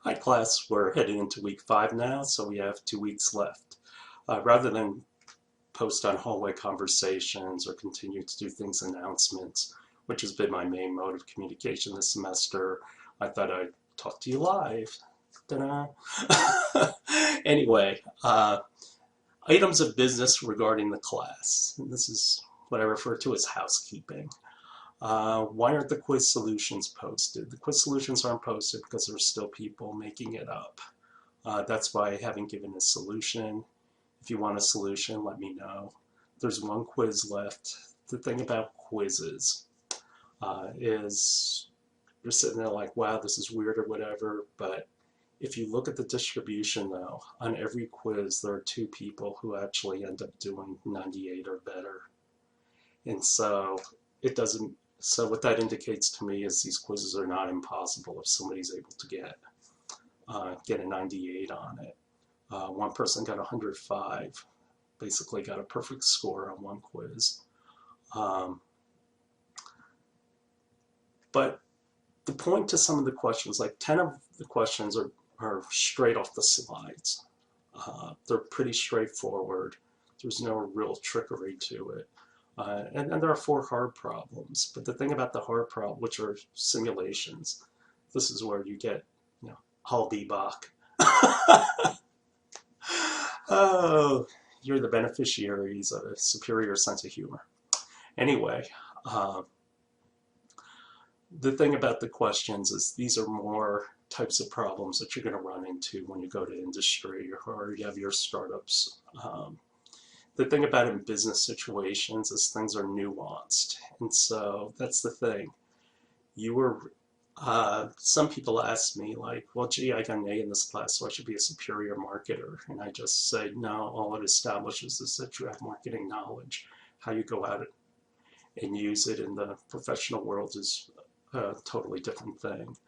Hi class, we're heading into week 5 now, so we have 2 weeks left. Rather than post on hallway conversations or continue to do things announcements, which has been my main mode of communication this semester, I thought I'd talk to you live. Ta-da. Anyway, items of business regarding the class. And this is what I refer to as housekeeping. Why aren't the quiz solutions posted? The quiz solutions aren't posted because there's still people making it up. That's why I haven't given a solution. If you want a solution, let me know. There's one quiz left. The thing about quizzes is you're sitting there like, wow, this is weird or whatever. But if you look at the distribution, though, on every quiz, there are 2 people who actually end up doing 98 or better. And so it doesn't. So what that indicates to me is these quizzes are not impossible if somebody's able to get a 98 on it. One person got 105, basically got a perfect score on one quiz. But the point to some of the questions, like 10 of the questions are straight off the slides. They're pretty straightforward. There's no real trickery to it. And there are 4 hard problems. But the thing about the hard problem, which are simulations, this is where you get, Hall B. Bach. Oh, you're the beneficiaries of a superior sense of humor. Anyway, the thing about the questions is these are more types of problems that you're going to run into when you go to industry or you have your startups. The thing about in business situations is things are nuanced. And so that's the thing. Some people ask me like, well, gee, I got an A in this class, so I should be a superior marketer. And I just say, no, all it establishes is that you have marketing knowledge. How you go out and use it in the professional world is a totally different thing.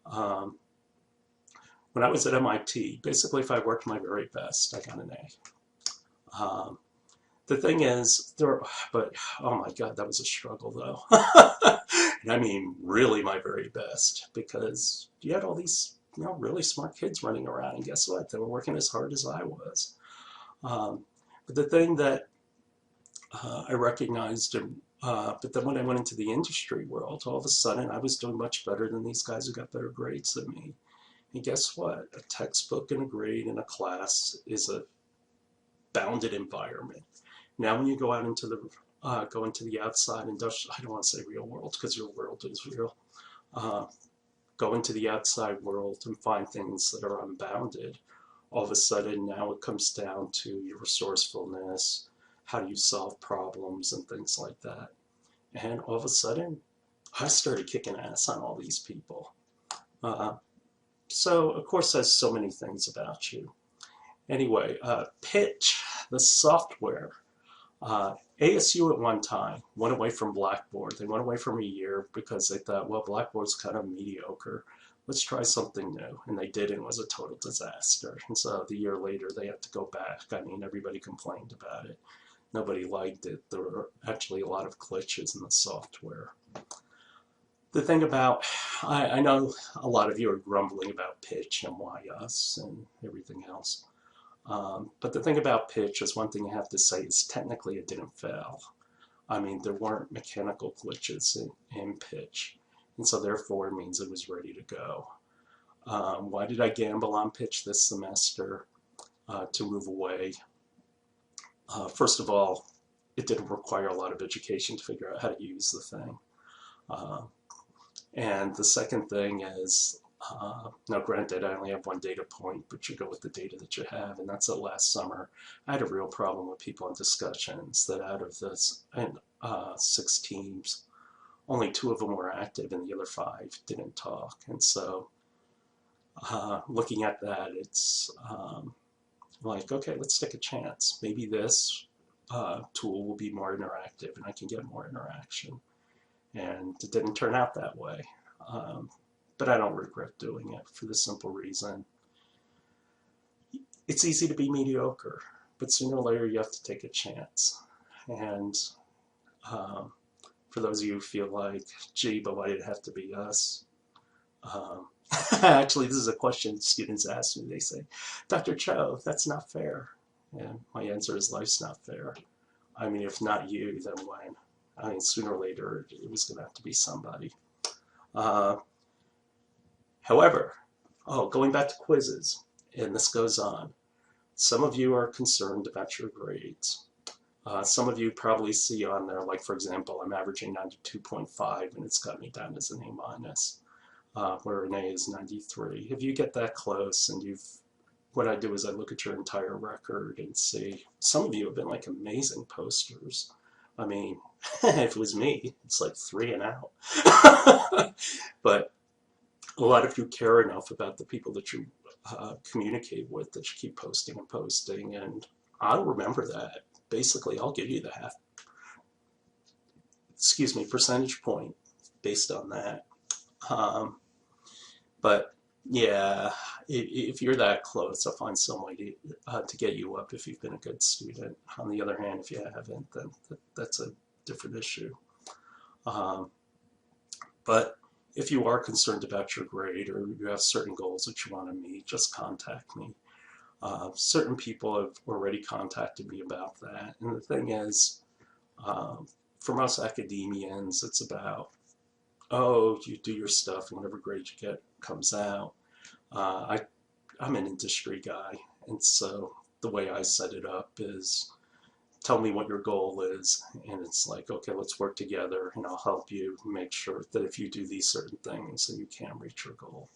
When I was at MIT, basically if I worked my very best, I got an A. The thing is, but oh my God, that was a struggle though. And I mean, really my very best, because you had all these, really smart kids running around, and guess what? They were working as hard as I was. But the thing that I recognized, but then when I went into the industry world, all of a sudden I was doing much better than these guys who got better grades than me. And guess what? A textbook and a grade in a class is a bounded environment. Now, when you go out into the outside industrial, I don't want to say real world because your world is real. Go into the outside world and find things that are unbounded. All of a sudden, now it comes down to your resourcefulness, how do you solve problems and things like that. And all of a sudden, I started kicking ass on all these people. So, of course, there's so many things about you. Anyway, Pitch, the software. ASU at one time went away from Blackboard. They went away from a year because they thought, well, Blackboard's kind of mediocre. Let's try something new. And they did, and it was a total disaster. And so the year later, they had to go back. I mean, everybody complained about it. Nobody liked it. There were actually a lot of glitches in the software. The thing about, I know a lot of you are grumbling about Pitch and why us and everything else. But the thing about Pitch is one thing you have to say is technically it didn't fail. I mean, there weren't mechanical glitches in Pitch. And so therefore it means it was ready to go. Why did I gamble on Pitch this semester to move away? First of all, it didn't require a lot of education to figure out how to use the thing. And the second thing is, now granted, I only have one data point, but you go with the data that you have, and that's that last summer. I had a real problem with people in discussions that out of this 6 teams, only 2 of them were active and the other 5 didn't talk. And so looking at that, it's like, okay, let's take a chance. Maybe this tool will be more interactive and I can get more interaction. And it didn't turn out that way. But I don't regret doing it for the simple reason. It's easy to be mediocre, but sooner or later you have to take a chance. And for those of you who feel like, gee, but why did it have to be us? Actually, this is a question students ask me. They say, Dr. Cho, that's not fair. And my answer is life's not fair. I mean, if not you, then when? I mean, sooner or later, it was going to have to be somebody. Uh, However, going back to quizzes, and this goes on. Some of you are concerned about your grades. Some of you probably see on there, like for example, I'm averaging 92.5 and it's got me down as an A minus, where an A is 93. If you get that close and what I do is I look at your entire record and see, some of you have been like amazing posters. I mean, if it was me, it's like 3 and out. But a lot of you care enough about the people that you communicate with that you keep posting and posting, and I'll remember that. Basically, I'll give you the percentage point based on that. But yeah, if you're that close, I'll find some way to get you up if you've been a good student. On the other hand, if you haven't, then that's a different issue. But if you are concerned about your grade or you have certain goals that you want to meet, just contact me. Certain people have already contacted me about that. And the thing is, for most academians, it's about, oh, you do your stuff and whatever grade you get comes out. I'm an industry guy, and so the way I set it up is tell me what your goal is, and it's like, okay, let's work together and I'll help you make sure that if you do these certain things, then you can reach your goal.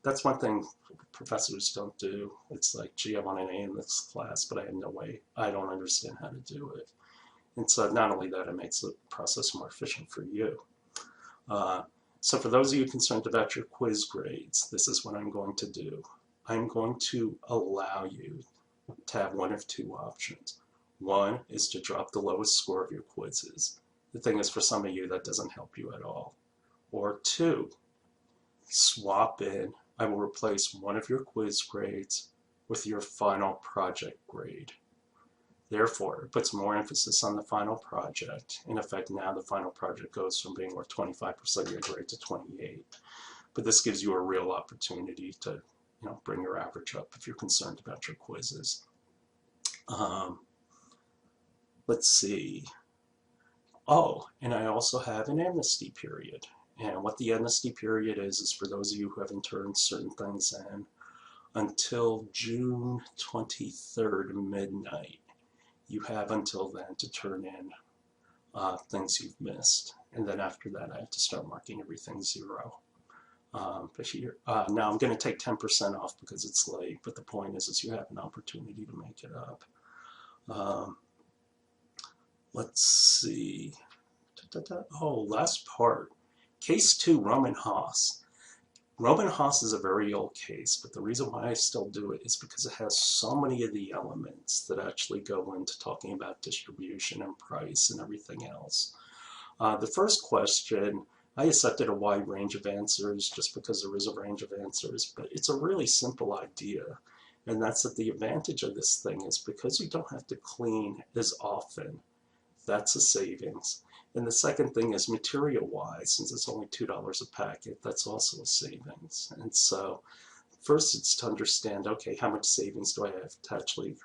That's one thing professors don't do. It's like, gee, I want an A in this class, but I have no way. I don't understand how to do it. And so not only that, it makes the process more efficient for you. So for those of you concerned about your quiz grades, this is what I'm going to do. I'm going to allow you to have one of two options. One is to drop the lowest score of your quizzes. The thing is, for some of you, that doesn't help you at all. Or two, swap in. I will replace one of your quiz grades with your final project grade. Therefore, it puts more emphasis on the final project. In effect, now the final project goes from being worth 25% of your grade to 28. But this gives you a real opportunity to bring your average up if you're concerned about your quizzes. Let's see. Oh, and I also have an amnesty period. And what the amnesty period is for those of you who haven't turned certain things in, until June 23rd, midnight. You have until then to turn in things you've missed. And then after that, I have to start marking everything 0. But here, now I'm going to take 10% off because it's late, but the point is you have an opportunity to make it up. Let's see. Oh, last part. Case 2, Roman Haas. Roman Haas is a very old case, but the reason why I still do it is because it has so many of the elements that actually go into talking about distribution and price and everything else. The first question, I accepted a wide range of answers just because there is a range of answers, but it's a really simple idea. And that's that the advantage of this thing is because you don't have to clean as often, that's a savings. And the second thing is material-wise, since it's only $2 a packet, that's also a savings. And so first it's to understand, okay, how much savings do I have to actually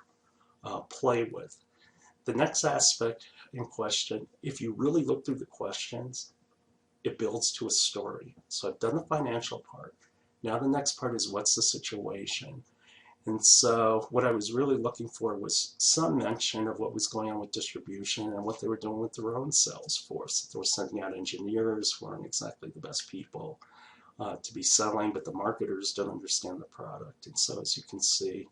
play with? The next aspect in question, if you really look through the questions, it builds to a story. So I've done the financial part. Now the next part is what's the situation? And so what I was really looking for was some mention of what was going on with distribution and what they were doing with their own sales force. They were sending out engineers who aren't exactly the best people to be selling, but the marketers don't understand the product. And so as you can see,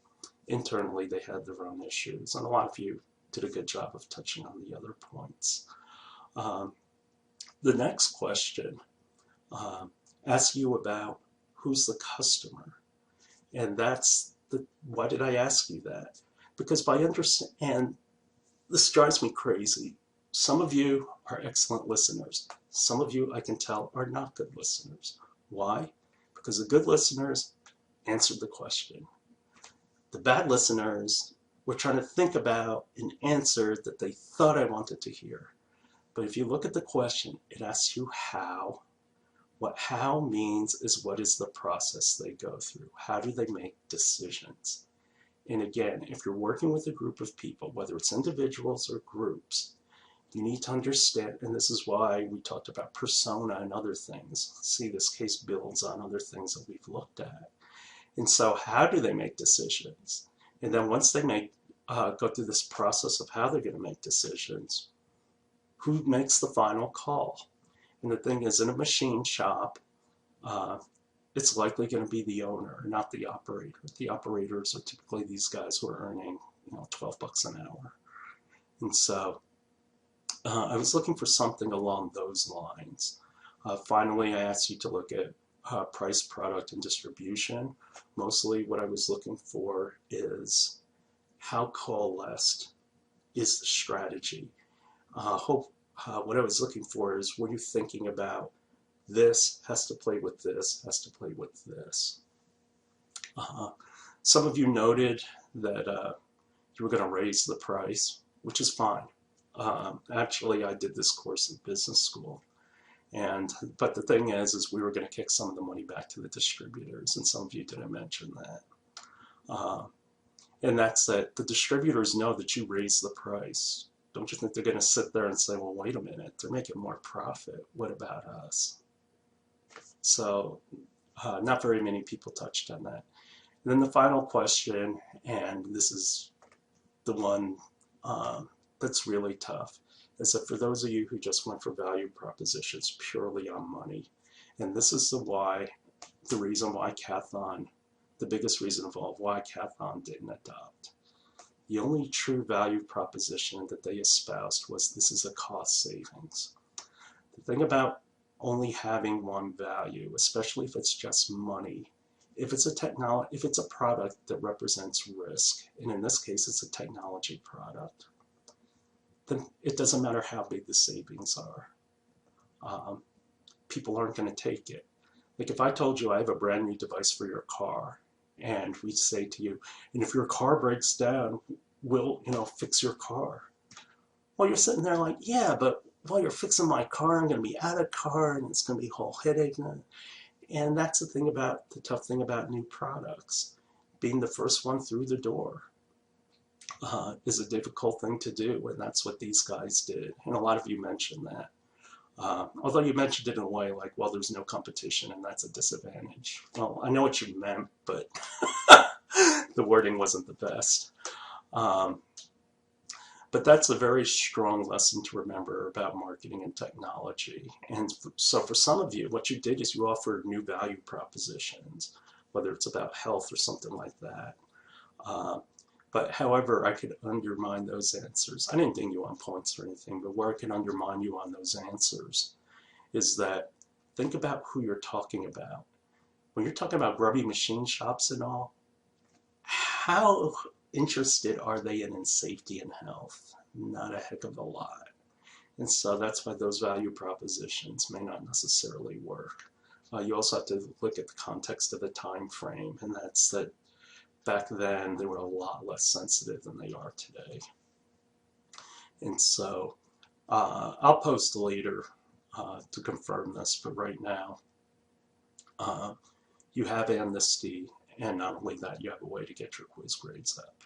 internally they had their own issues. And a lot of you did a good job of touching on the other points. The next question asks you about who's the customer. And that's why did I ask you that? Because by understand, and this drives me crazy, some of you are excellent listeners. Some of you, I can tell, are not good listeners. Why? Because the good listeners answered the question. The bad listeners were trying to think about an answer that they thought I wanted to hear. But if you look at the question, it asks you how, How means is what is the process they go through? How do they make decisions? And again, if you're working with a group of people, whether it's individuals or groups, you need to understand, and this is why we talked about persona and other things. See, this case builds on other things that we've looked at. And so how do they make decisions? And then once they go through this process of how they're going to make decisions, who makes the final call? And the thing is, in a machine shop, it's likely going to be the owner, not the operator. The operators are typically these guys who are earning, 12 bucks an hour. And so I was looking for something along those lines. Finally, I asked you to look at price, product, and distribution. Mostly what I was looking for is how coalesced is the strategy. What I was looking for is, were you thinking about this has to play with this, has to play with this? Some of you noted that you were going to raise the price, which is fine. Actually, I did this course in business school. But the thing is we were going to kick some of the money back to the distributors, and some of you didn't mention that. And that's that the distributors know that you raise the price. Don't you think they're going to sit there and say, well, wait a minute, they're making more profit. What about us? So not very many people touched on that. And then the final question, and this is the one that's really tough, is that for those of you who just went for value propositions purely on money, and this is the reason why Cathon, the biggest reason of all, why Cathon didn't adopt. The only true value proposition that they espoused was this is a cost savings. The thing about only having one value, especially if it's just money, if it's a product that represents risk, and in this case it's a technology product, then it doesn't matter how big the savings are. People aren't going to take it. Like if I told you I have a brand new device for your car, and we say to you, and if your car breaks down, we'll fix your car. Well, you're sitting there like, yeah, but while you're fixing my car, I'm going to be out of car, and it's going to be a whole headache. And that's the tough thing about new products. Being the first one through the door is a difficult thing to do, and that's what these guys did. And a lot of you mentioned that. Although you mentioned it in a way like, well, there's no competition and that's a disadvantage. Well, I know what you meant, but the wording wasn't the best. But that's a very strong lesson to remember about marketing and technology. And so for some of you, what you did is you offered new value propositions, whether it's about health or something like that. But however, I could undermine those answers. I didn't ding you on points or anything, but where I can undermine you on those answers is that think about who you're talking about. When you're talking about grubby machine shops and all, how interested are they in safety and health? Not a heck of a lot. And so that's why those value propositions may not necessarily work. You also have to look at the context of the time frame, and that's that back then they were a lot less sensitive than they are today. And so I'll post later to confirm this, but right now you have amnesty, and not only that, you have a way to get your quiz grades up.